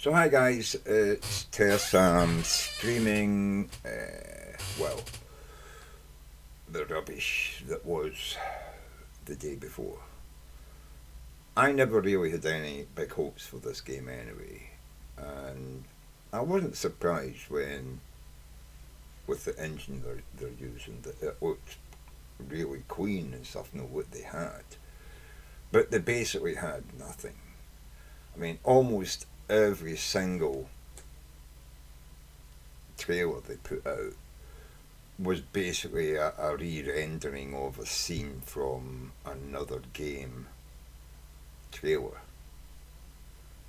So hi guys, it's Tersse. I'm streaming, well, the rubbish that was the day before. I never really had any big hopes for this game anyway, and I wasn't surprised when, with the engine they're using, that it looked really clean and stuff, know what they had. But they basically had nothing. I mean, almost every single trailer they put out was basically a re-rendering of a scene from another game trailer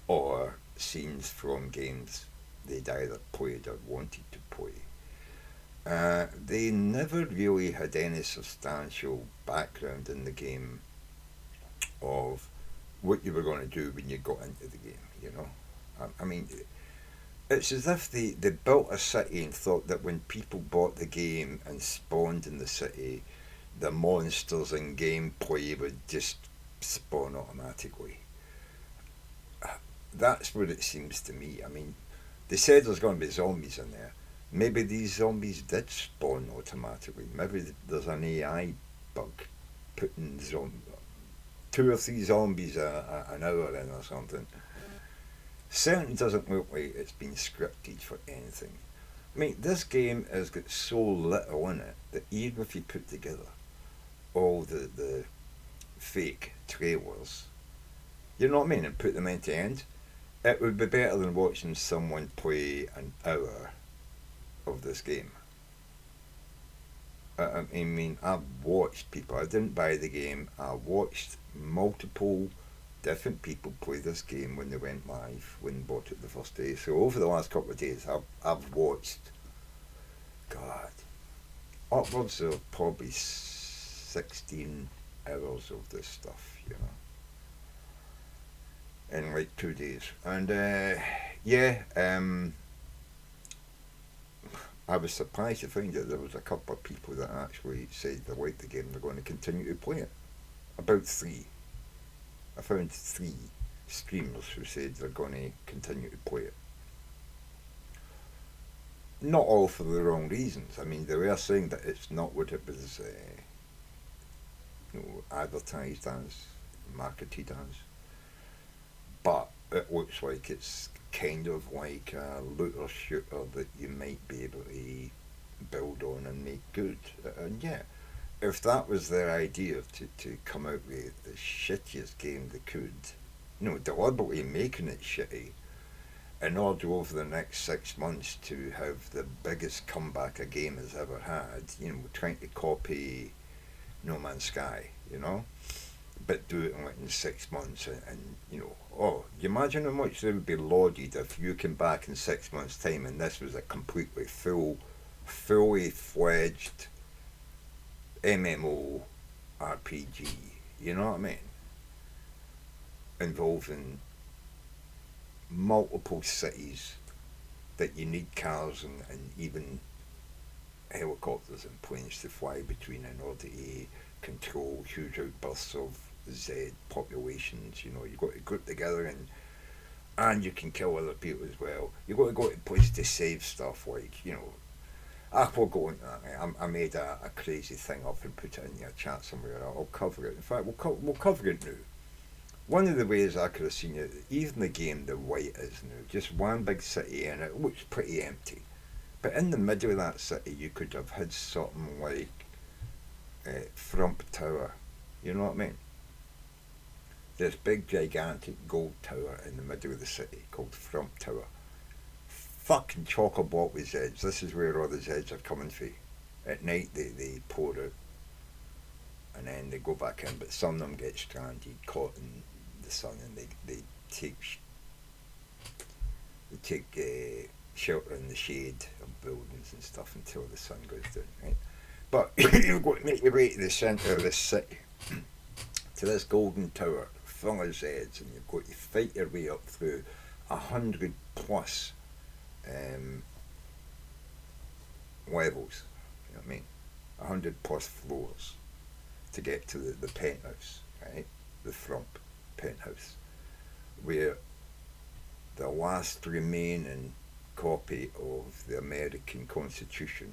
or scenes from games they'd either played or wanted to play. They never really had any substantial background in the game of what you were going to do when you got into the game, you know? I mean, it's as if they built a city and thought that when people bought the game and spawned in the city, the monsters and gameplay would just spawn automatically. That's what it seems to me. I mean, they said there's going to be zombies in there. Maybe these zombies did spawn automatically. Maybe there's an AI bug putting two or three zombies an hour in or something. Certainly doesn't look like it's been scripted for anything. I mean, this game has got so little in it that even if you put together all the fake trailers, you know what I mean, and put them end to end, it would be better than watching someone play an hour of this game. I mean, I've watched people. I didn't buy the game. I watched multiple different people play this game when they went live, when they bought it the first day. So over the last couple of days, I've watched, God, upwards of probably 16 hours of this stuff, in like 2 days. And yeah, I was surprised to find that there was a couple of people that actually said they liked the game and they're going to continue to play it. About three. I found three streamers who said they're going to continue to play it. Not all for the wrong reasons. I mean, they were saying that it's not what it was advertised as, marketed as, but it looks like it's kind of like a looter shooter that you might be able to build on and make good. And yeah, if that was their idea to come out with the shittiest game they could, deliberately making it shitty in order over the next 6 months to have the biggest comeback a game has ever had, trying to copy No Man's Sky, but do it in 6 months and oh, you imagine how much they would be lauded if you came back in 6 months' time and this was a completely fully fledged MMO RPG, you know what I mean? Involving multiple cities that you need cars and even helicopters and planes to fly between in order to control huge outbursts of Z populations. You've got to group together and you can kill other people as well. You've got to go to places to save stuff we'll go into that. I made a crazy thing up and put it in your chat somewhere. I'll cover it. In fact, we'll cover it now. One of the ways I could have seen it, even the game, the way it is now, just one big city and it looks pretty empty. But in the middle of that city, you could have had something like Frump Tower. You know what I mean? This big, gigantic gold tower in the middle of the city called Frump Tower. Fucking chock-a block with Zeds. This is where all the Zeds are coming from. At night, they pour out and then they go back in, but some of them get stranded, caught in the sun, and they take shelter in the shade of buildings and stuff until the sun goes down, right? But you've got to make your way to the centre of this city, to this golden tower full of Zeds, and you've got to fight your way up through 100 plus levels, you know what I mean? 100 plus floors to get to the penthouse, right? The front penthouse, where the last remaining copy of the American Constitution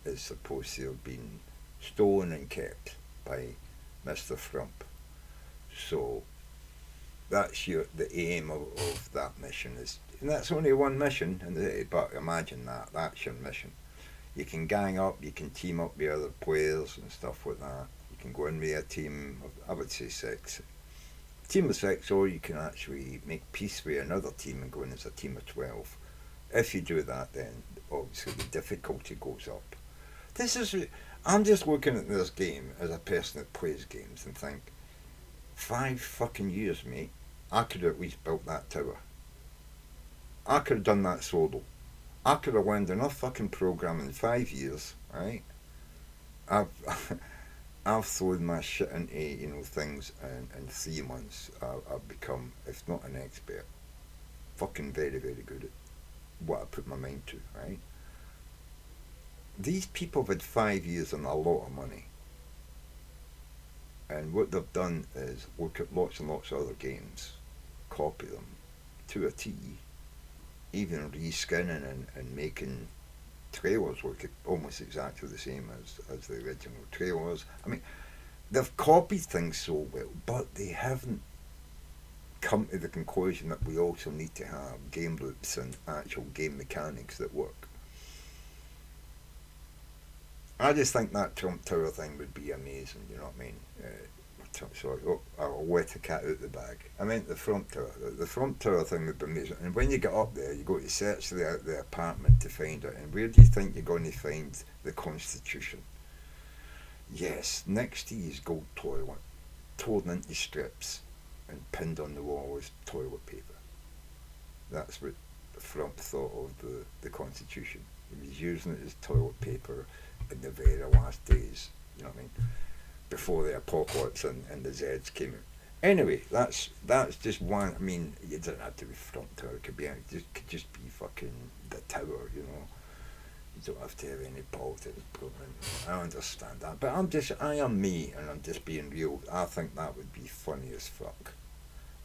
is supposed to have been stolen and kept by Mr. Frump. So that's the aim of that mission is, and that's only one mission, but imagine that's your mission. You can gang up, you can team up with other players and stuff like that. You can go in with a team of, I would say, six. Team of six, or you can actually make peace with another team and go in as a team of 12. If you do that, then obviously the difficulty goes up. This is, I'm just looking at this game as a person that plays games and think, 5 fucking years, mate, I could have at least built that tower. I could have done that solo. I could have learned enough fucking programming in 5 years, right? I've I've thrown my shit into things, and in 3 months I've become, if not an expert, fucking very very good at what I put my mind to, right? These people have had 5 years and a lot of money, and what they've done is look at lots and lots of other games, copy them to a T, even reskinning and making trailers look almost exactly the same as the original trailers. I mean, they've copied things so well, but they haven't come to the conclusion that we also need to have game loops and actual game mechanics that work. I just think that Trump Tower thing would be amazing, you know what I mean? Sorry, I'll let the cat out the bag. I meant the front tower. The front tower thing would be amazing. And when you get up there, you go to search the apartment to find it. And where do you think you're going to find the Constitution? Yes, next to his gold toilet, torn into strips and pinned on the wall as toilet paper. That's what Trump thought of the Constitution. He was using it as toilet paper in the very last days. You know what I mean? Before the apocalypse and the Zeds came out. Anyway, that's just one. I mean, you don't have to be front tower. It could just be fucking the tower. You know, you don't have to have any politics. I understand that, but I am me, and I'm just being real. I think that would be funny as fuck,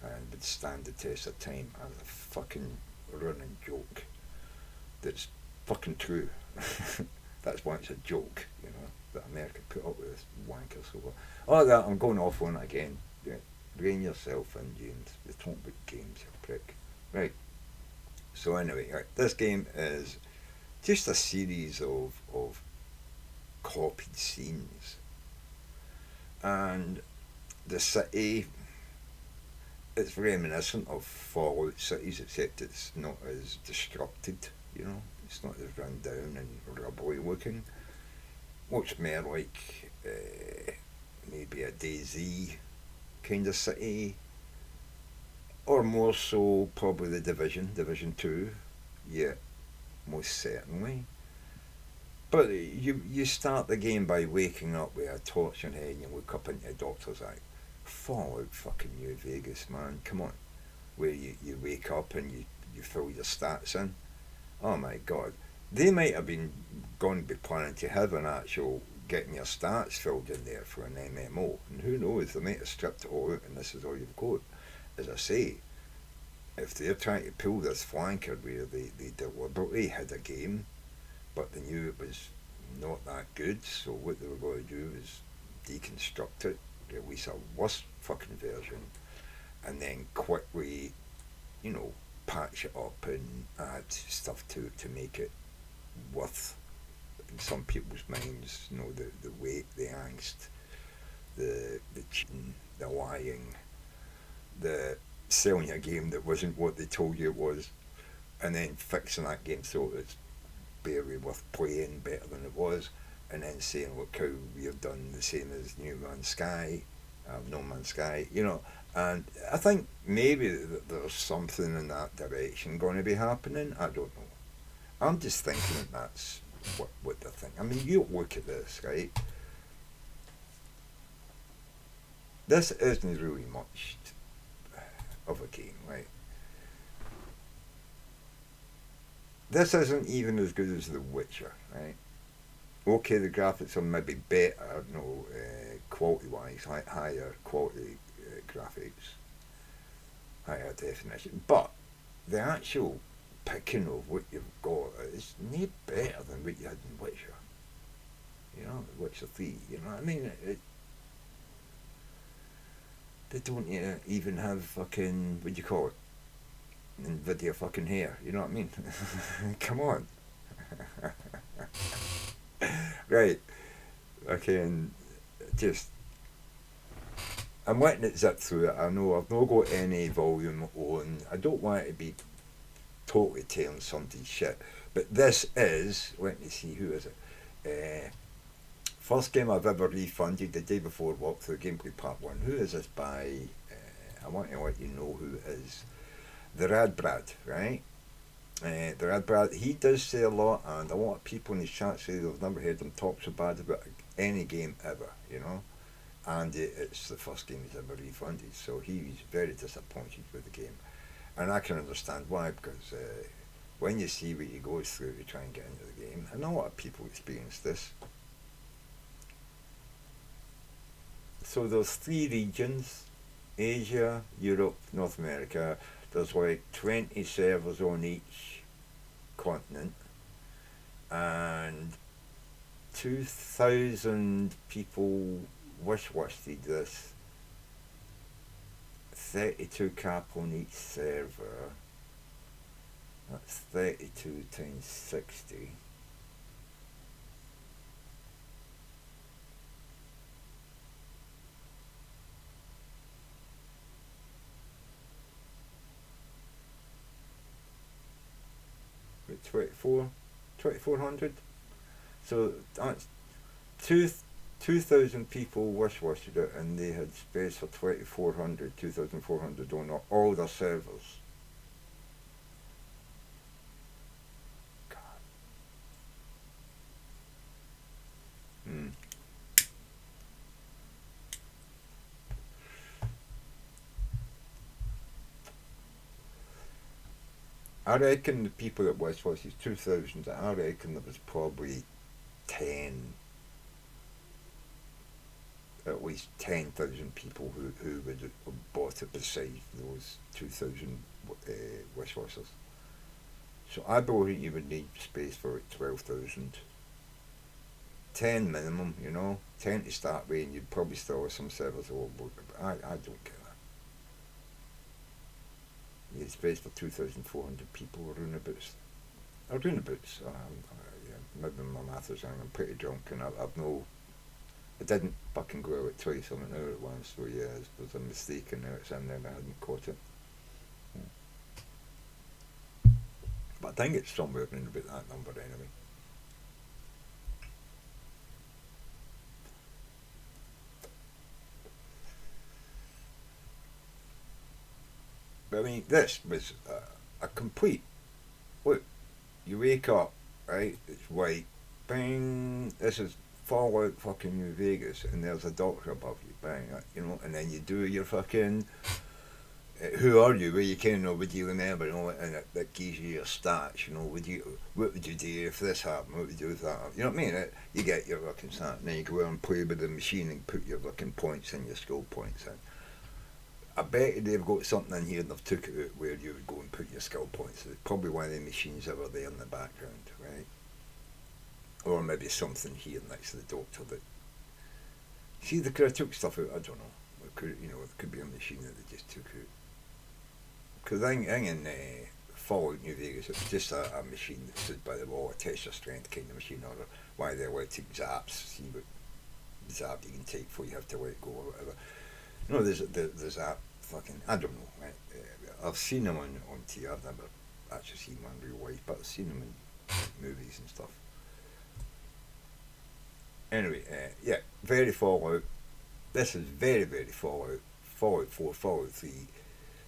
and would stand the test of time as a fucking running joke. That's fucking true. That's why it's a joke, you know, that America put up with this wanker. So, oh, that I'm going off on it again. Yeah, rein yourself in, James. You're talking about games, you prick. Right. So anyway, right, this game is just a series of copied scenes, and the city. It's reminiscent of Fallout cities, except it's not as disrupted. You know, it's not as run down and rubbly looking. Looks more like maybe a DayZ kind of city, or more so probably the Division 2. Yeah, most certainly. But you start the game by waking up with a torch in your head and you look up into a doctor's eye. Fallout fucking New Vegas, man. Come on. Where you wake up and you fill your stats in. Oh my god. They might have been going to be planning to have an actual getting your stats filled in there for an MMO. And who knows, they might have stripped it all out and this is all you've got. As I say, if they're trying to pull this flanker where they deliberately had a game, but they knew it was not that good, so what they were going to do is deconstruct it, release a worse fucking version, and then quickly, you know, patch it up and add stuff to it to make it worth, in some people's minds, you know, the weight, the angst, the cheating, the lying, the selling a game that wasn't what they told you it was, and then fixing that game so it's barely worth playing, better than it was, and then saying, look how we have done the same as No Man's Sky, you know. And I think maybe there's something in that direction going to be happening. I don't know. I'm just thinking that that's what they think. I mean, you look at this, right? This isn't really much of a game, right? This isn't even as good as The Witcher, right? Okay, the graphics are maybe better, you know, quality-wise, higher quality graphics, higher definition, but the actual picking of what you've got is no better than what you had in Witcher. You know, Witcher 3. You know what I mean? They don't even have fucking, what do you call it? NVIDIA fucking hair. You know what I mean? Come on. Right. Okay, and just I'm letting it zip through it. I know I've not got any volume on. I don't want it to be totally tearing somebody's shit. But this is, let me see, who is it? First game I've ever refunded the day before walkthrough gameplay part 1. Who is this by? I want to let you know who it is. The Rad Brad, right? The Rad Brad, he does say a lot, and a lot of people in his chat say they've never heard him talk so bad about any game ever, you know? And it's the first game he's ever refunded, so he's very disappointed with the game. And I can understand why, because when you see what he goes through to try and get into the game, and a lot of people experience this. So there's 3 regions: Asia, Europe, North America. There's like 20 servers on each continent, and 2,000 people wish-listed this. 32 cap on each server. That's 32 times 60. Wait, 2,400. So that's 2,000 people wish-listed it, and they had space for 2,400 on all their servers. God. Mm. I reckon the people that wish-listed 2,000, I reckon there was probably 10, at least 10,000 people who would have bought it besides those 2,000 wish listers. So I believe you would need space for 12,000. 10 minimum, you know, 10 to start with, and you'd probably still have some servers overbooked. But I don't get that. You need space for 2,400 people or roundabouts. Or roundabouts. Yeah, maybe my math is wrong. I'm pretty drunk, and I've no. I didn't fucking go out twice. I went out at once, so yeah, it was a mistake, and now it's in there and I hadn't caught it. But I think it's somewhere around about that number anyway. But I mean, this was a complete. Look, you wake up, right? It's white. Bang! This is Fallout fucking New Vegas, and there's a doctor above you. Bang! You know, and then you do your fucking. Who are you? Well, you kind of know, would you remember? You know, and that gives you your stats. You know, what would you do if this happened? What would you do if that happened? You know what I mean? You get your fucking stat, and then you go out and play with the machine and put your fucking points in, your skill points in. I bet they've got something in here and they've took it out where you would go and put your skill points. It's probably one of the machines that were there in the background, right? Or maybe something here next to the doctor that. See, they could have took stuff out. I don't know. It could, it could be a machine that they just took out. Because I think in Fallout New Vegas, it was just a machine that stood by the wall, a test your strength kind of machine, or why they let take zaps, see what zap you can take before you have to let go or whatever. There's that fucking, I don't know, right? I've seen them on TV. I've never actually seen one in real life, but I've seen them in movies and stuff. Anyway, yeah, very Fallout. This is very, very Fallout. Fallout 4, Fallout 3,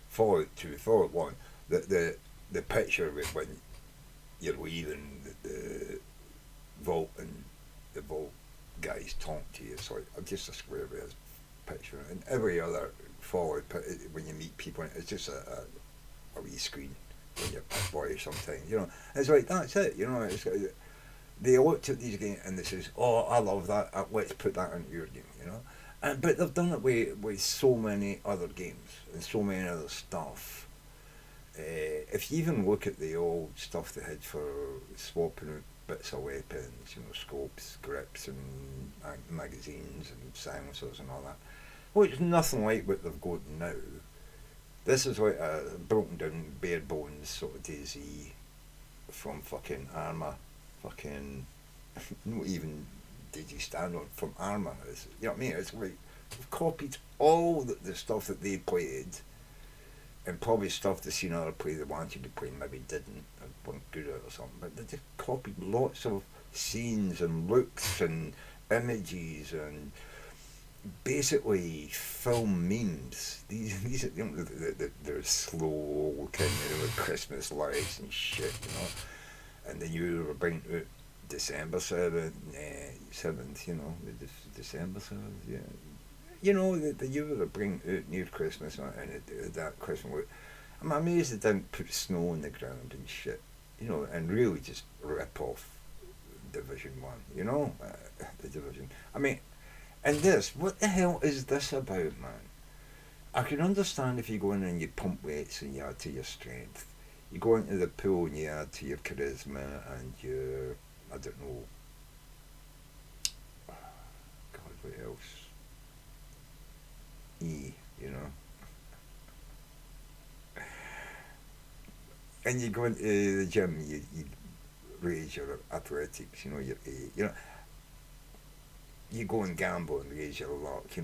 Fallout 2, Fallout 1. The picture of it when you're leaving the vault and the vault guys talk to you, it's like just a square with his picture. And every other Fallout, when you meet people, it's just a wee screen when you're pit boy sometimes, It's like, that's it, It's, they looked at these games and they says, oh, I love that, let's put that into your game, But they've done it with so many other games and so many other stuff If you even look at the old stuff they had for swapping out bits of weapons, scopes, grips, and magazines and silencers and all that, well, it's nothing like what they've got now. This is like a broken down, bare bones sort of Daisy from fucking Armour, fucking not even Digi Standard from Armour. You know what I mean? It's like they've copied all the stuff that they played, and probably stuff the seen other play they wanted to play maybe didn't or weren't good at or something. But they just copied lots of scenes and looks and images and basically film memes. These they're slow looking, with Christmas lights and shit, And then you were bringing out December 7th, December 7th, yeah. The you were bringing out near Christmas and that Christmas look. I'm amazed they didn't put snow on the ground and shit, and really just rip off Division 1, the Division. I mean, and this, what the hell is this about, man? I can understand if you go in and you pump weights and you add to your strength. You go into the pool and you add to your charisma and your, I don't know, God, what else? And you go into the gym, you raise your athletics, your A. You go and gamble and raise your luck, a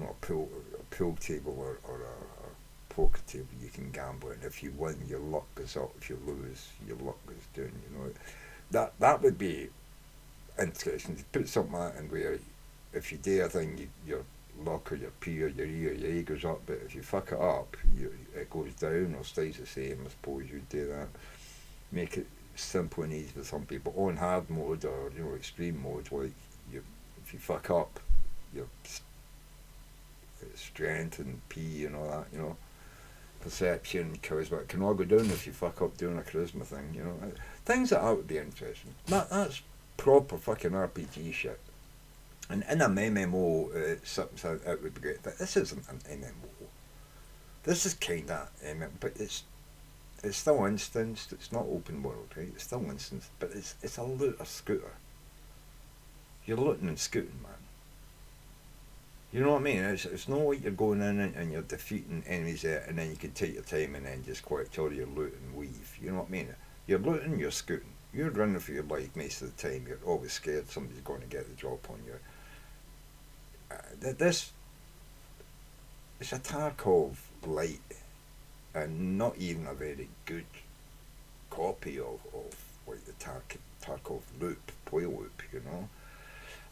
pool table or a poker table, you can gamble, and if you win, your luck goes up. If you lose, your luck goes down. That would be interesting to put something like that in where if you do a thing, your luck or your P or your E or your A goes up, but if you fuck it up, it goes down or stays the same. I suppose you'd do that. Make it simple and easy for some people. On hard mode or extreme mode, like if you fuck up, your strength and P and all that, perception, charisma, it can all go down if you fuck up doing a charisma thing, Things like that would be interesting. That's proper fucking RPG shit. And in an MMO, it would be great. But this isn't an MMO. This is kind of MMO, but it's still instanced. It's not open world, right? It's still instanced, but it's a looter scooter. You're looting and scooting, man. You know what I mean? It's not like you're going in and you're defeating enemies there and then you can take your time and then just quite till you loot and leave. You know what I mean? You're looting, you're scooting. You're running for your life most of the time. You're always scared somebody's going to get the drop on you. This it's a Tarkov light and not even a very good copy of like the Tarkov play loop,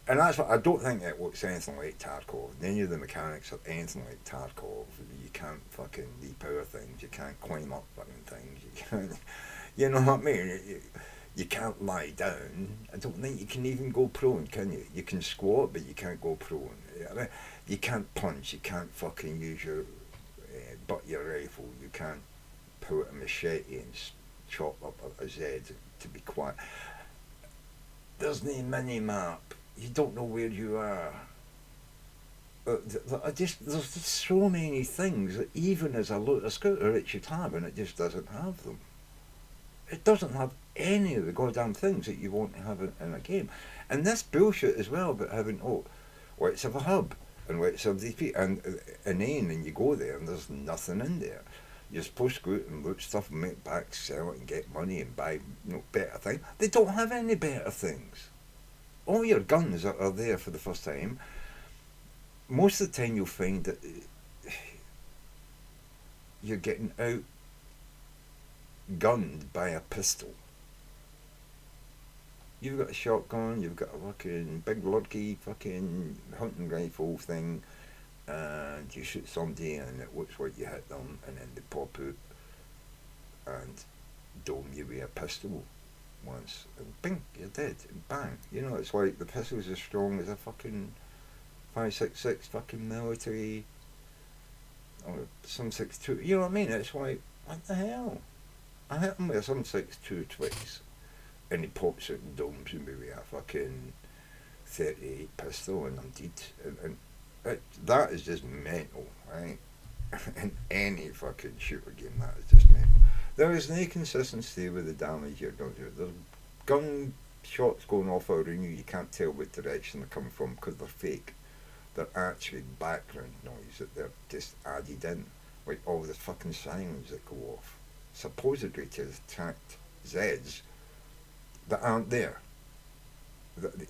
And that's what I don't think it looks anything like Tarkov. Any of the mechanics are anything like Tarkov. You can't fucking repower things. You can't climb up fucking things. You can't, you know what I mean? You can't lie down. I don't think you can even go prone, can you? You can squat, but you can't go prone. I mean, you can't punch. You can't fucking use your your rifle. You can't pull out a machete and chop up a Z to be quiet. There's no mini map. You don't know where you are. There's just so many things that even as a looter scooter it should have, and it just doesn't have them. It doesn't have any of the goddamn things that you want to have in a game. And this bullshit as well about having, let's have a hub, and let's have these people, and you go there and there's nothing in there. You're supposed to go out and loot stuff and make back, sell it and get money and buy better things. They don't have any better things. All your guns are there for the first time. Most of the time you'll find that you're getting outgunned by a pistol. You've got a shotgun, you've got a fucking big lurky fucking hunting rifle thing, and you shoot somebody and it looks like you hit them, and then they pop out and dome you with a pistol once, and bing, you're dead, and bang. It's like the pistol's as strong as a fucking 5.66 fucking military, or some 6.2. You know what I mean? It's like, what the hell? I hit him with a some 6.2 twice, and he pops out and domes me with a fucking 38 pistol, and I'm dead. And that is just mental, right? In any fucking shooter game, that is just mental. There is no consistency with the damage you're going to do. There's gun shots going off around you. You can't tell what direction they're coming from because they're fake. They're actually background noise that they're just added in, like all the fucking sirens that go off, supposedly to attract Zeds that aren't there.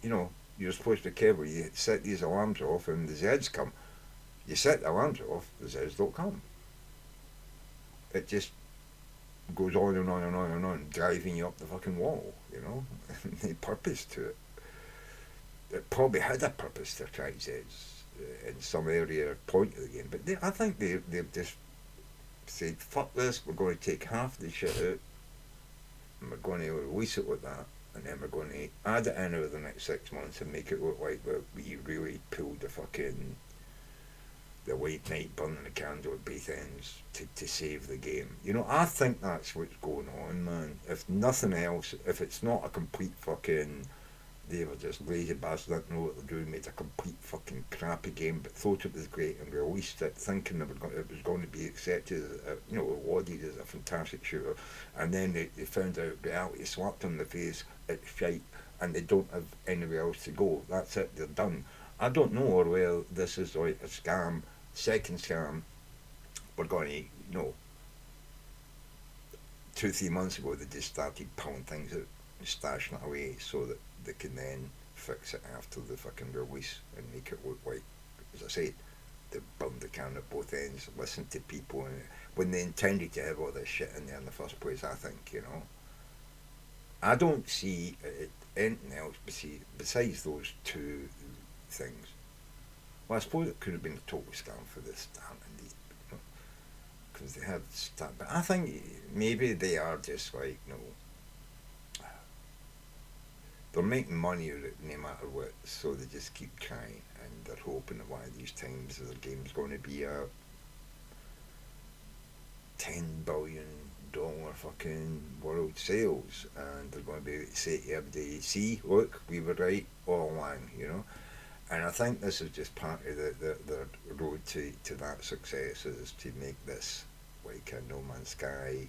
You know, you're supposed to be careful. You set these alarms off, and the Zeds come. You set the alarms off, the Zeds don't come. It just goes on and on and on and on, driving you up the fucking wall. You know, no purpose to it. It probably had a purpose to attract Zeds in some area or point of the game, but I think they've just said, fuck this, we're going to take half the shit out and we're going to release it with that, and then we're going to add it in over the next 6 months and make it look like we really pulled the white knight burning the candle at both ends to save the game. You know, I think that's what's going on, man. If nothing else, if it's not a complete fucking, they were just lazy bastards, didn't know what they're doing, made a complete fucking crappy game, but thought it was great and released it thinking it was going to be accepted, awarded as a fantastic shooter, and then they found out reality slapped them in the face, it's shite, and they don't have anywhere else to go. That's it, they're done. I don't know whether this is like a scam, second scam. We're going to, 2-3 months ago they just started pulling things out and stashing it away so that they can then fix it after the fucking release and make it look like, as I said, they burned the can at both ends, listened to people, and when they intended to have all this shit in there in the first place, I think, I don't see anything else besides those two things. Well, I suppose it could have been a total scam for this start, because they had start, but I think maybe they are just like, they're making money out of it no matter what, so they just keep trying, and they're hoping that one of these times their game's going to be a $10 billion fucking world sales, and they're going to be able to say to everybody, see, look, we were right all along. And I think this is just part of the road to that success, is to make this like a No Man's Sky.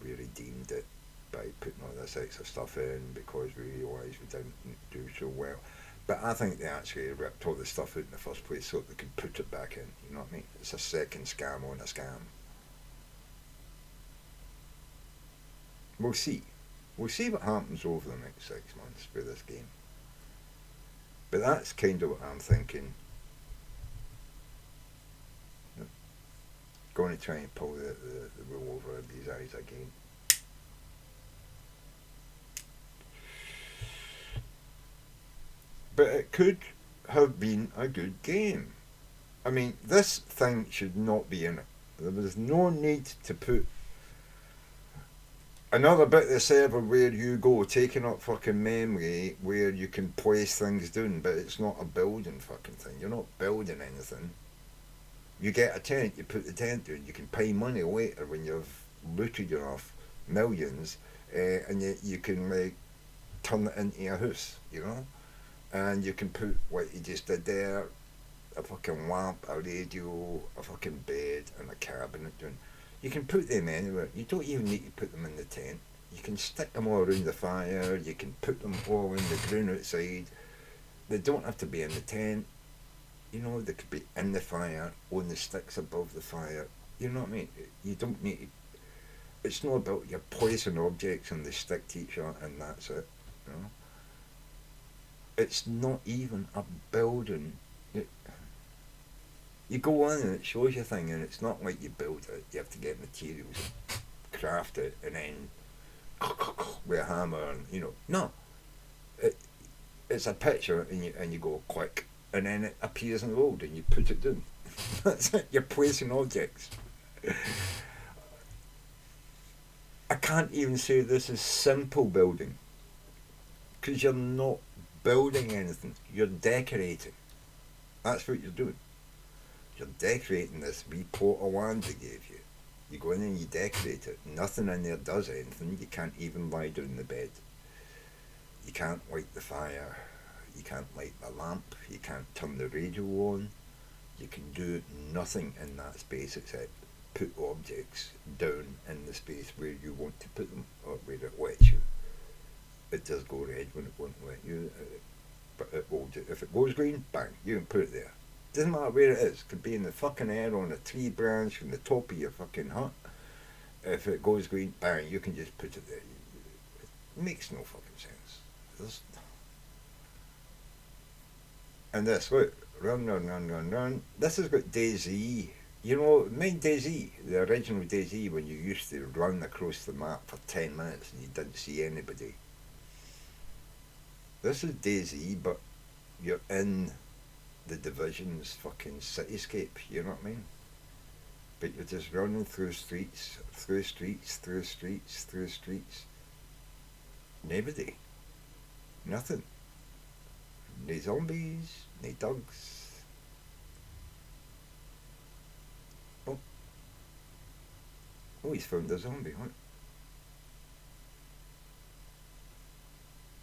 We redeemed it by putting all this extra stuff in because we realised we didn't do so well. But I think they actually ripped all the stuff out in the first place so they could put it back in. You know what I mean? It's a second scam on a scam. We'll see. We'll see what happens over the next 6 months with this game. But that's kind of what I'm thinking. Going to try and pull the wool over these eyes again. But it could have been a good game. I mean, this thing should not be in it. There was no need to put another bit of the server where you go, taking up fucking memory, where you can place things down, but it's not a building fucking thing. You're not building anything. You get a tent, you put the tent down, you can pay money later when you've looted enough millions, and you can like turn it into a house, and you can put what you just did there, a fucking lamp, a radio, a fucking bed, and a cabinet down. You can put them anywhere. You don't even need to put them in the tent. You can stick them all around the fire. You can put them all in the ground outside. They don't have to be in the tent. They could be in the fire, on the sticks above the fire. You know what I mean? You don't need to. It's not about you're placing objects and they stick to each other and that's it. It's not even a building. You go on and it shows you a thing, and it's not like you build it. You have to get materials, craft it, and then with a hammer, and no. It's a picture, and you go click, and then it appears in the road, and you put it down. That's it. You're placing objects. I can't even say this is simple building, because you're not building anything. You're decorating. That's what you're doing. You're decorating this wee plot of land they gave you. You go in and you decorate it. Nothing in there does anything. You can't even lie down in the bed. You can't light the fire. You can't light the lamp. You can't turn the radio on. You can do nothing in that space except put objects down in the the space where you want to put them or where it lets you. It does go red when it won't let you, but it will. If it goes green, bang, you can put it there. Doesn't matter where it is. Could be in the fucking air on a tree branch from the top of your fucking hut. If it goes green, bang, you can just put it there. It makes no fucking sense. There's... And this, look, run, run, run, run, run. This has got DayZ. You know, mind DayZ, the original DayZ, when you used to run across the map for 10 minutes and you didn't see anybody. This is DayZ, but you're in the Division's fucking cityscape, you know what I mean? But you're just running through streets, through streets, through streets, through streets. Nobody. Nothing. No zombies, no dogs. Oh. Oh, he's found a zombie, huh?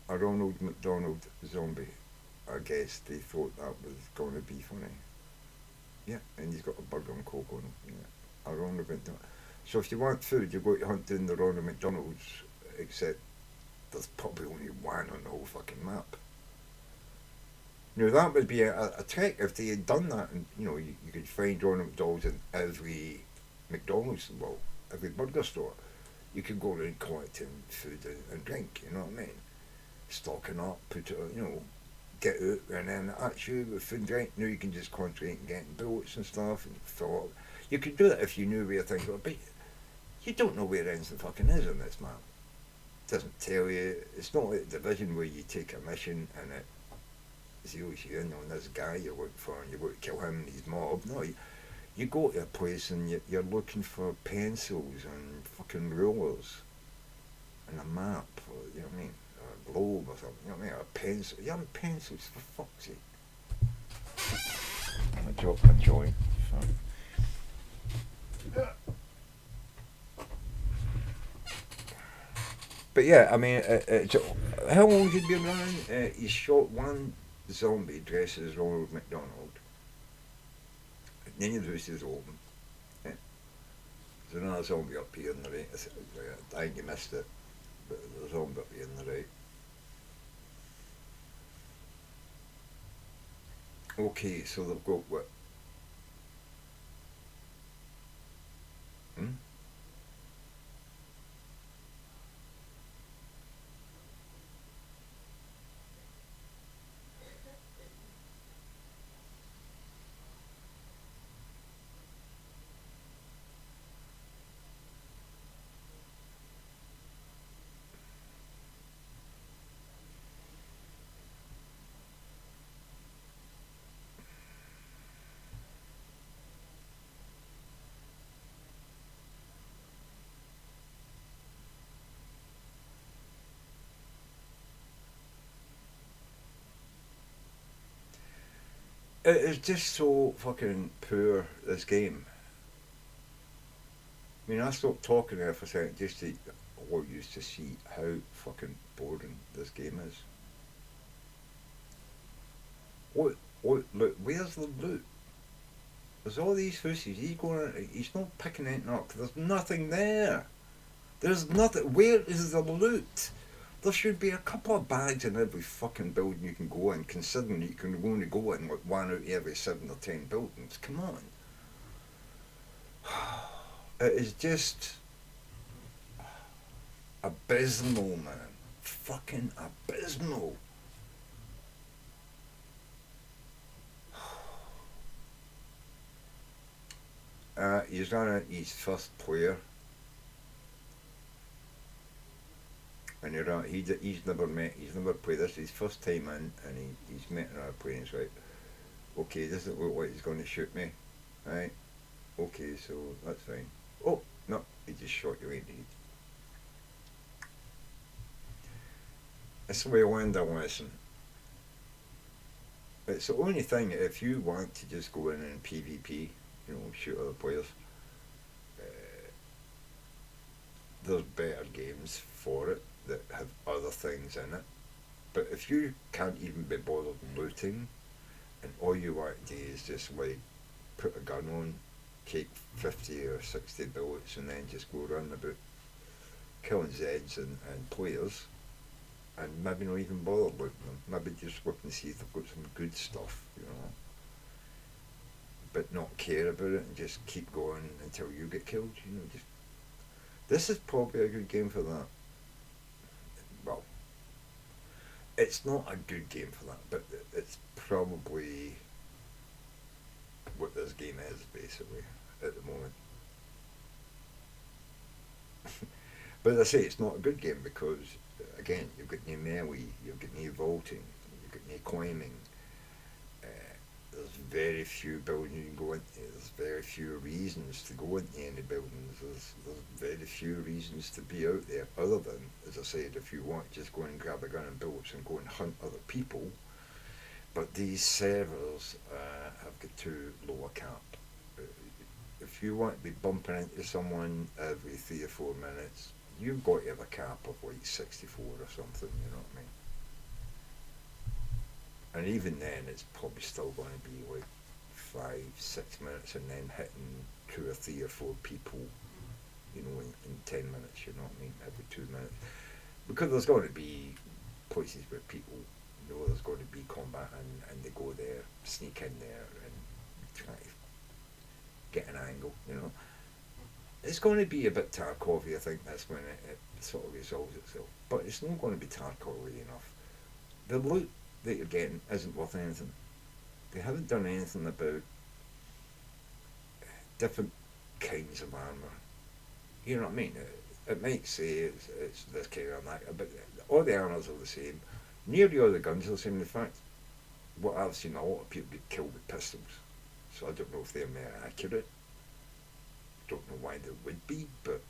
A Ronald McDonald zombie. I guess they thought that was going to be funny. Yeah, and he's got a burger and coke on him. Yeah, a Ronald McDonald. So if you want food, you go to hunt down the Ronald McDonald's, except there's probably only one on the whole fucking map. Now that would be a trick if they had done that, and you could find Ronald McDonald's in every McDonald's, well, every burger store. You could go around collecting food and drink. You know what I mean? Stocking up, put it, get out, and then actually with food and drink, now you can just concentrate on getting bullets and stuff and fill up. You could do that if you knew where things were, but you don't know where anything fucking is on this map. It doesn't tell you. It's not like the Division where you take a mission and it zeroes you in on this guy you're looking for and you're going to kill him and his mob. No, you go to a place and you're looking for pencils and fucking rulers and a map, or, you know what I mean? A globe or something, you know what I mean? A pencil. You have pencils, for fuck's sake. I dropped my joint. But yeah, I mean, how long has he been around? He shot one zombie dressed as Ronald McDonald. None of the house is open. Yeah. There's another zombie up here on the right. I think you missed it, but there's a zombie up here on the right. Okay, so they've got what? Hmm? It is just so fucking poor, this game. I mean, I stopped talking there for a second just to allow you to see how fucking boring this game is. Look, where's the loot? There's all these hussies. He's not picking anything up. There's nothing there. There's nothing. Where is the loot? There should be a couple of bags in every fucking building you can go in, considering you can only go in like one out of every 7 or 10 buildings. Come on. It is just abysmal, man. Fucking abysmal. He's on his first player. And he's never played this. His first time in, and he's met another player. And he's like, okay, doesn't look like he's going to shoot me, right? Okay, so that's fine. Oh no, he just shot you right in the head. That's the way I learned a lesson. It's the only thing, if you want to just go in and PvP, shoot other players, uh, there's better games for it that have other things in it. But if you can't even be bothered looting, and all you want to do is just like put a gun on take 50 or 60 bullets and then just go around about killing Zeds and players, and maybe not even bother looting them. Maybe just look and see if they've got some good stuff, but not care about it and just keep going until you get killed. Just this is probably a good game for that. Well, it's not a good game for that, but it's probably what this game is basically at the moment. But as I say, it's not a good game because, again, you've got no melee, you've got no vaulting, you've got no climbing. Uh, there's very few buildings you can go into. There's very few reasons to go into any buildings. There's very few reasons to be out there other than, as I said, if you want, just go and grab a gun and bullets and go and hunt other people. But these servers have got too low a cap. Uh, If you want to be bumping into someone every 3 or 4 minutes, you've got to have a cap of like 64 or something, you know what I mean? And even then, it's probably still going to be like 5, 6 minutes and then hitting 2 or 3 or 4 people, in 10 minutes, you know what I mean? Every 2 minutes. Because there's going to be places where people know there's going to be combat and they go there, sneak in there and try to get an angle. It's going to be a bit Tarkovy, I think that's when it sort of resolves itself. But it's not going to be Tarkovy enough. The loot that you're getting isn't worth anything. They haven't done anything about different kinds of armour. You know what I mean? It might say it's this kind and that, but all the armours are the same. Nearly all the guns are the same. In fact, what I've seen, a lot of people get killed with pistols. So I don't know if they're more accurate. Don't know why they would be, but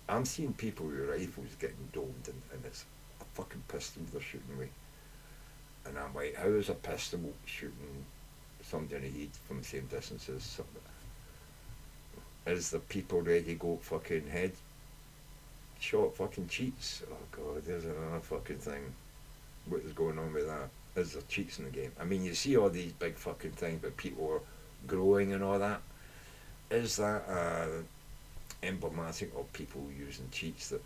I'm seeing people with rifles getting domed and it's a fucking pistol they're shooting with. And I'm like, how is a pistol shooting somebody in the head from the same distance as somebody? Is the people ready to go fucking head shot fucking cheats? Oh god, there's another fucking thing. What is going on with that? Is there cheats in the game? I mean, you see all these big fucking things, but people are growing and all that. Is that emblematic of people using cheats that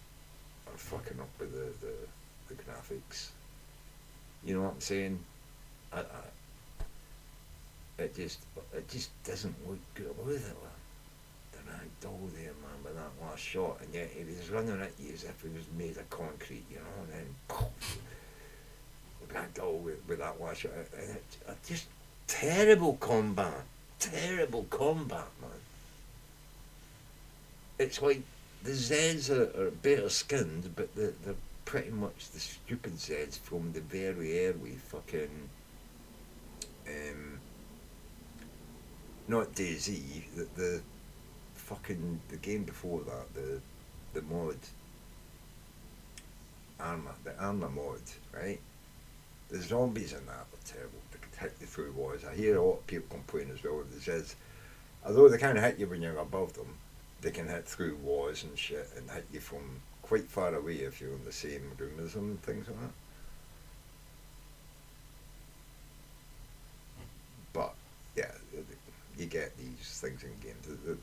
are fucking up with the graphics? You know what I'm saying? It just doesn't look good. Look at it. The ragdoll there, man, with that last shot, and yet he was running at you as if he was made of concrete, and then poof, ragdoll with that last shot, and it's just terrible combat, man. It's like the Zeds are better skinned, but they're pretty much the stupid Zeds from the very early fucking um, not DayZ, the fucking the game before that, the mod the armor mod, right? The zombies in that are terrible. They could hit you through walls. I hear a lot of people complain as well with the Zeds. Although they can't hit you when you're above them, they can hit through walls and shit and hit you from quite far away if you're in the same room as them and things like that. But yeah, you get these things in games. The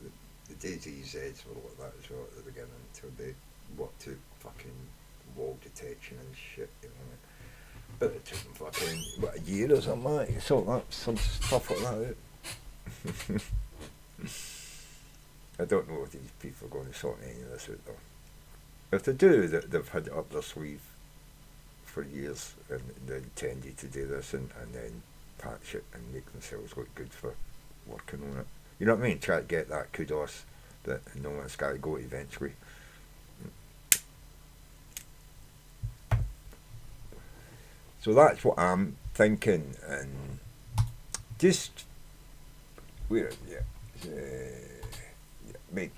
DayZ Zeds were like that as well at the beginning until they worked to fucking wall detection and shit. But it took them fucking what, a year or something like that. Sort that some stuff like that out. I don't know if these people are going to sort any of this out though. If they do, they've had it up their sleeve for years and they intended to do this and then patch it and make themselves look good for working on it. You know what I mean? Try to get that kudos that No Man's Sky got eventually. So that's what I'm thinking, and just where mate.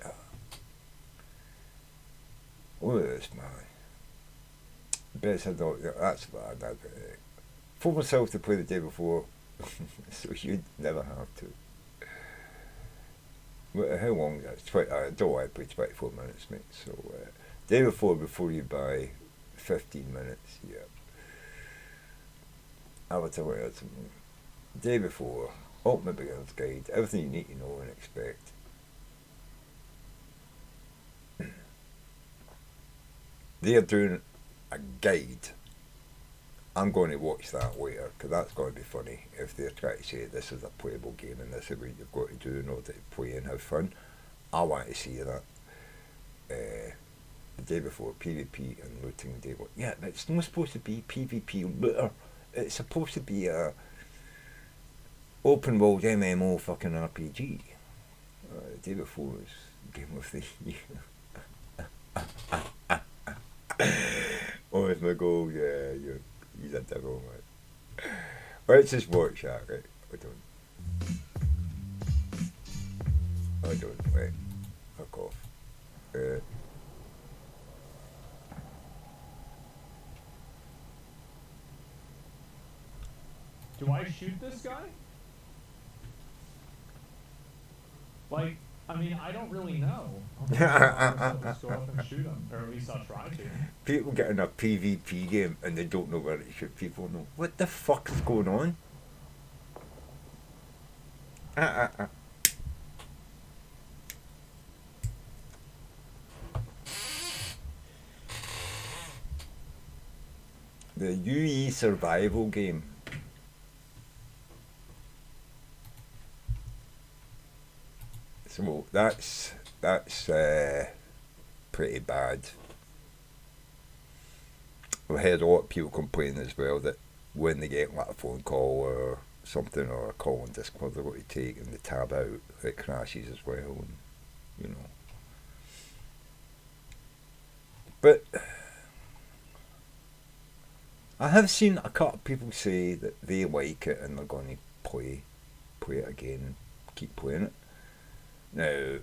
Look at this, man. Best I thought that's bad. For myself to play the day before, so you'd never have to. How long is that? I don't want to play 24 minutes, mate. So day before you buy 15 minutes. Yeah. I will tell you something. Day before, Ultimate Beginner's Guide, everything you need to know and expect. They're doing a guide. I'm going to watch that later because that's going to be funny if they're trying to say this is a playable game and this is what you've got to do in order to play and have fun. I want to see that. The day before PvP and looting day. Yeah, but it's not supposed to be PvP looter. It's supposed to be a open world MMO fucking RPG. The day before was Game of the Year. Oh, it's my goal. Yeah, he's a devil, man. Let's just watch that, right? I don't, wait. Fuck off. Do I shoot this guy? Like, I mean, I don't really know. I'll just go up and shoot him, or at least I'll try to. People get in a PvP game and they don't know where to shoot people. Know what the fuck is going on? The UE survival game. So that's pretty bad. I've heard a lot of people complain as well that when they get like a phone call or something or a call on Discord they're going to take and they tab out, it crashes as well, and you know. But I have seen a couple of people say that they like it and they're going to play it again and keep playing it. Now,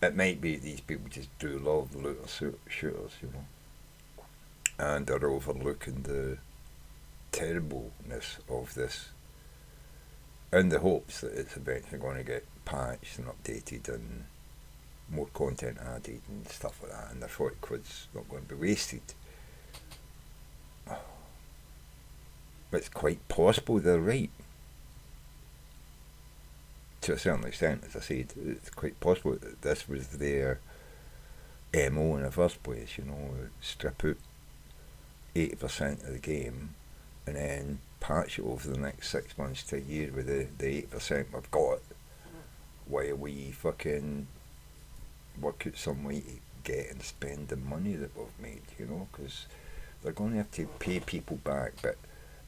it might be these people just do love the looter shooters, you know, and they're overlooking the terribleness of this in the hopes that it's eventually going to get patched and updated and more content added and stuff like that, and their 40 quid's not going to be wasted. It's quite possible they're right. To a certain extent, as I said, it's quite possible that this was their MO in the first place, you know, strip out 80% of the game and then patch it over the next 6 months to a year with the 8% we've got, while we fucking work out some way to get and spend the money that we've made, you know, because they're going to have to pay people back, but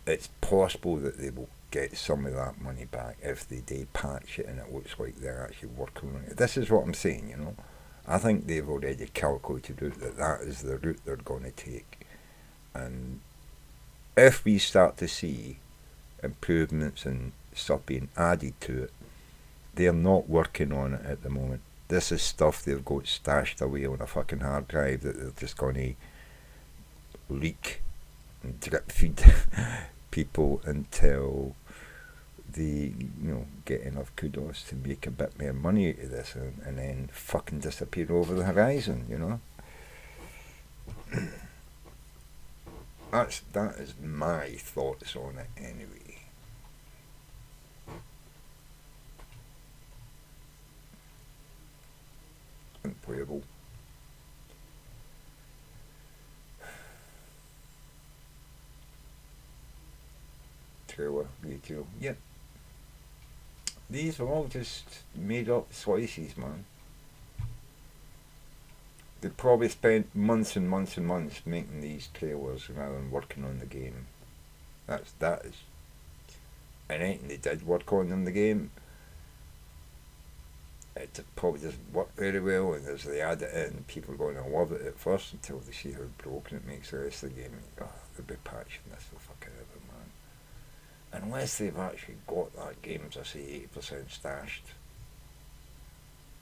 it's possible that they will get some of that money back if they do patch it and it looks like they're actually working on it. This is what I'm saying, you know. I think they've already calculated out that is the route they're going to take. And if we start to see improvements and stuff being added to it, they're not working on it at the moment. This is stuff they've got stashed away on a fucking hard drive that they're just going to leak and drip feed people until they, you know, get enough kudos to make a bit more money out of this and then fucking disappear over the horizon, you know. That is my thoughts on it anyway. Unplayable. Trailer, video, yep. These are all just made up slices, man. They probably spent months and months and months making these trailers rather than working on the game. That is, and anything they did work on in the game, it probably doesn't work very well. And as they add it in, people are going to love it at first until they see how broken it makes the rest of the game. Oh, they'll be patching this for fucking ever, man. Unless they've actually got that game, as I say, 80% stashed,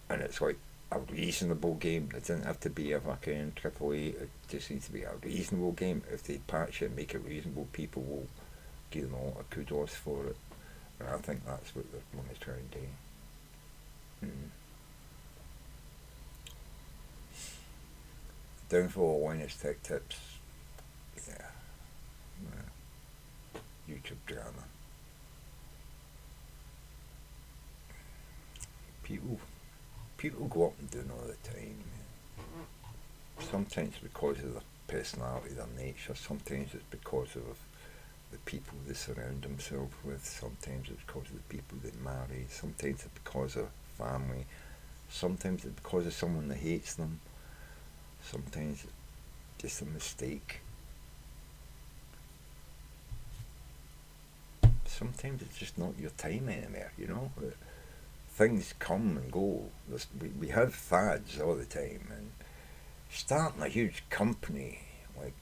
and it's like a reasonable game. It doesn't have to be a fucking AAA. It just needs to be a reasonable game. If they patch it and make it reasonable, people will give them a lot of kudos for it. And I think that's what they're going to try and do. Downfall of Linus Tech Tips. Yeah. YouTube drama. People, people go up and down all the time. Sometimes because of their personality, their nature. Sometimes it's because of the people they surround themselves with. Sometimes it's because of the people they marry. Sometimes it's because of family. Sometimes it's because of someone that hates them. Sometimes it's just a mistake. Sometimes it's just not your time anymore, you know? Things come and go. We have fads all the time, and starting a huge company like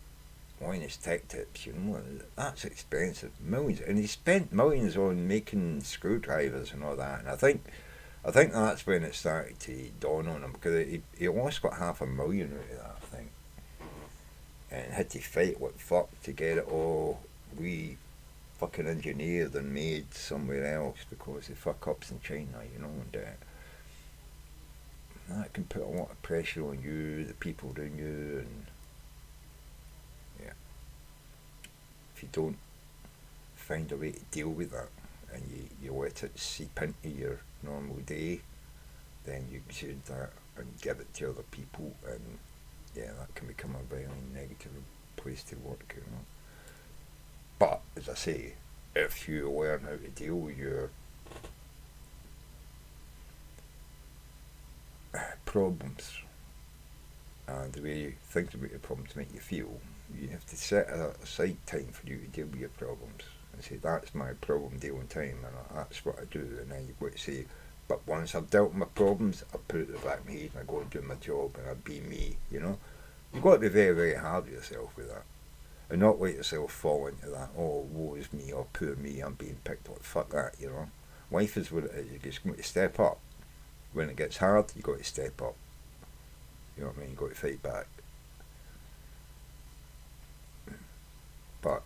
Linus Tech Tips, you know, that's expensive. Millions. And he spent millions on making screwdrivers and all that. And I think that's when it started to dawn on him, because he almost got $500,000 out of that, I think. And had to fight like fuck to get it all fucking engineered and made somewhere else because of fuck ups in China, you know, and that can put a lot of pressure on you, the people around you, and yeah, if you don't find a way to deal with that and you let it seep into your normal day, then you exude that and give it to other people, and yeah, that can become a very negative place to work, you know. But as I say, if you learn how to deal with your problems and the way you think about your problems make you feel, you have to set aside time for you to deal with your problems and say, that's my problem dealing time, and that's what I do. And then you've got to say, but once I've dealt with my problems, I put it in the back of my head and I go and do my job and I be me, you know. You've got to be very, very hard with yourself with that. And not let yourself fall into that, oh, woe is me, or poor me, I'm being picked on. Fuck that, you know. Life is what it is. You just got to step up. When it gets hard, you got to step up. You know what I mean? You got to fight back. But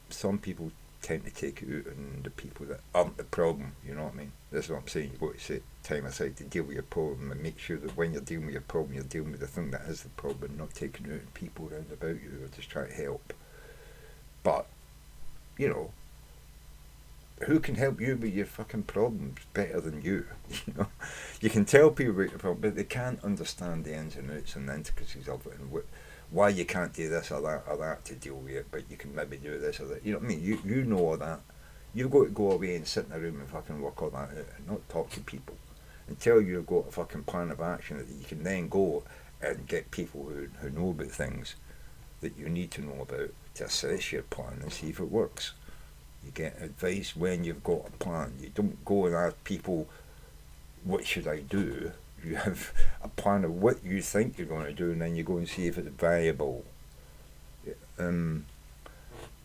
some people tend to take it out on the people that aren't the problem, you know what I mean? That's what I'm saying. You've got to set time aside to deal with your problem, and make sure that when you're dealing with your problem, you're dealing with the thing that is the problem, not taking it out on people around about you who are just trying to help. But, you know, who can help you with your fucking problems better than you? You know, you can tell people about your problem, but they can't understand the ins and outs and the intricacies of it, and why you can't do this or that to deal with it, but you can maybe do this or that. You know what I mean? You know all that. You've got to go away and sit in a room and fucking work all that out and not talk to people until you've got a fucking plan of action that you can then go and get people who know about things that you need to know about to assess your plan and see if it works. You get advice when you've got a plan. You don't go and ask people, what should I do? You have a plan of what you think you're going to do, and then you go and see if it's viable.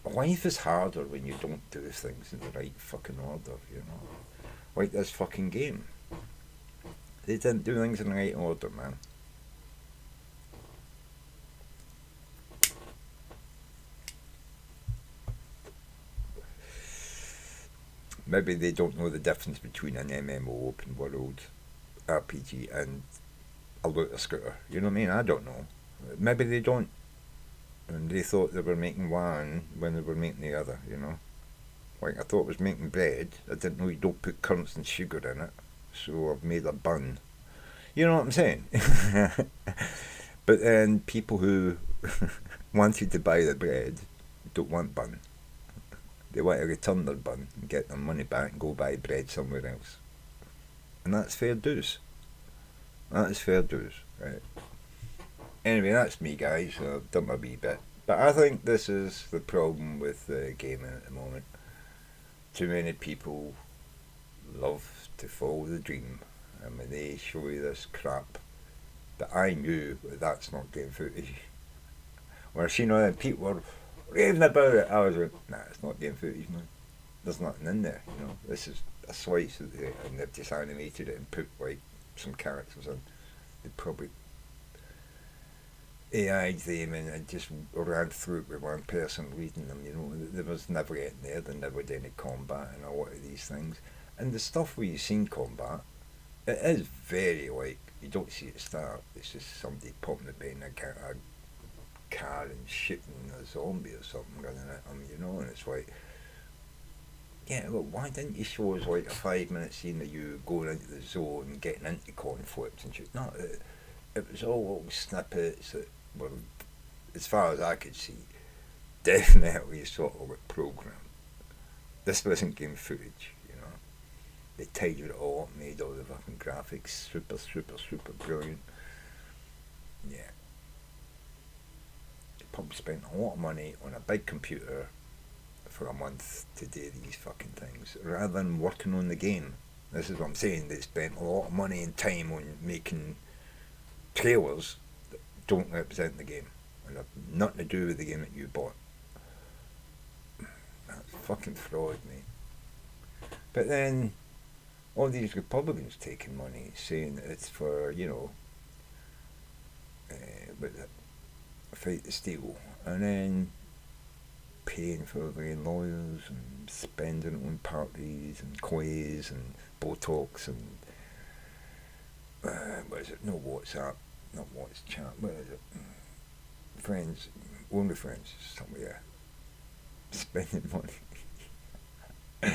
Life is harder when you don't do things in the right fucking order, you know. Like this fucking game. They didn't do things in the right order, man. Maybe they don't know the difference between an MMO open world RPG and a looter scooter. You know what I mean? I don't know. Maybe they don't. And they thought they were making one when they were making the other, you know. Like I thought it was making bread. I didn't know you don't put currants and sugar in it. So I've made a bun. You know what I'm saying? But then people who wanted to buy the bread don't want bun. They want to return their bun and get their money back and go buy bread somewhere else. And that's fair dues. That is fair dues, right? Anyway, that's me, guys. I've done my wee bit. But I think this is the problem with gaming at the moment. Too many people love to follow the dream. And when they show you this crap that I knew that's not game footage. Or you know, then people were raving about it. I was like, nah, it's not game footage, man. There's nothing in there, you know. This is a slice of it, and they've just animated it and put like some characters in. They probably AI'd them and just ran through it with one person reading them, you know. There was never getting there, there never did any combat and a lot of these things. And the stuff where you've seen combat, it is very like, you don't see it start, it's just somebody popping it behind a car and shooting a zombie or something running at them, you know, and it's like, Yeah, well, why didn't you show us like a 5 minute scene of you going into the zone and getting into conflict and shit? No, it was all little snippets that were, as far as I could see, definitely sort of like programmed. This wasn't game footage, you know. They tidied it all up, made all the fucking graphics super, super, super brilliant. Yeah. They probably spent a lot of money on a big computer for a month to do these fucking things rather than working on the game. This is what I'm saying. They spent a lot of money and time on making trailers that don't represent the game and have nothing to do with the game that you bought. That's fucking fraud, mate. But then all these Republicans taking money, saying that it's for, you know, with it, fight the steal, and then paying for their lawyers and spending it on parties and quiz and Botox and what is it? No WhatsApp, not WhatsApp. What is it? Friends, only friends. Somewhere spending money.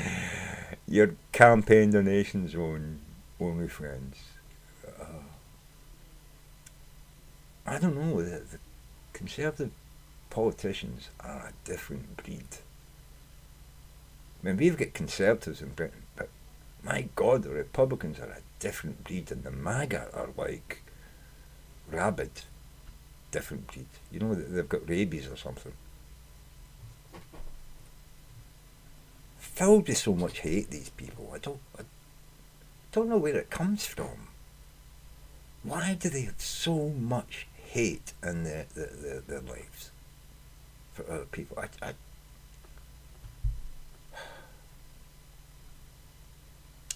Your campaign donations on OnlyFriends. Uh, I don't know. The Conservative politicians are a different breed. I mean, we've got Conservatives in Britain, but my God, the Republicans are a different breed, and the MAGA are like rabid, different breed. You know, they've got rabies or something. Filled with so much hate, these people. I don't know where it comes from. Why do they have so much hate in their lives for other people?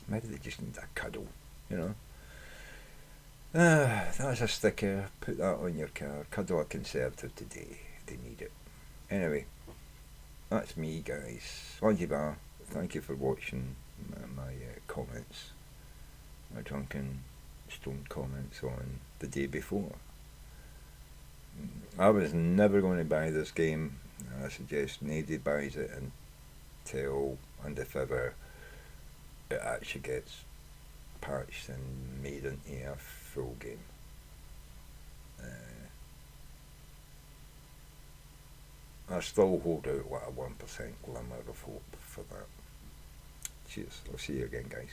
Maybe they just need a cuddle, you know? That's a sticker. Put that on your car. Cuddle a Conservative today. They need it. Anyway, that's me, guys. Wanjiba, thank you for watching my comments, my drunken stone comments on the day before. I was never going to buy this game. I suggest nobody buys it until and if ever it actually gets patched and made into a full game. I still hold out like a 1% glimmer of hope for that. Cheers. I'll see you again, guys.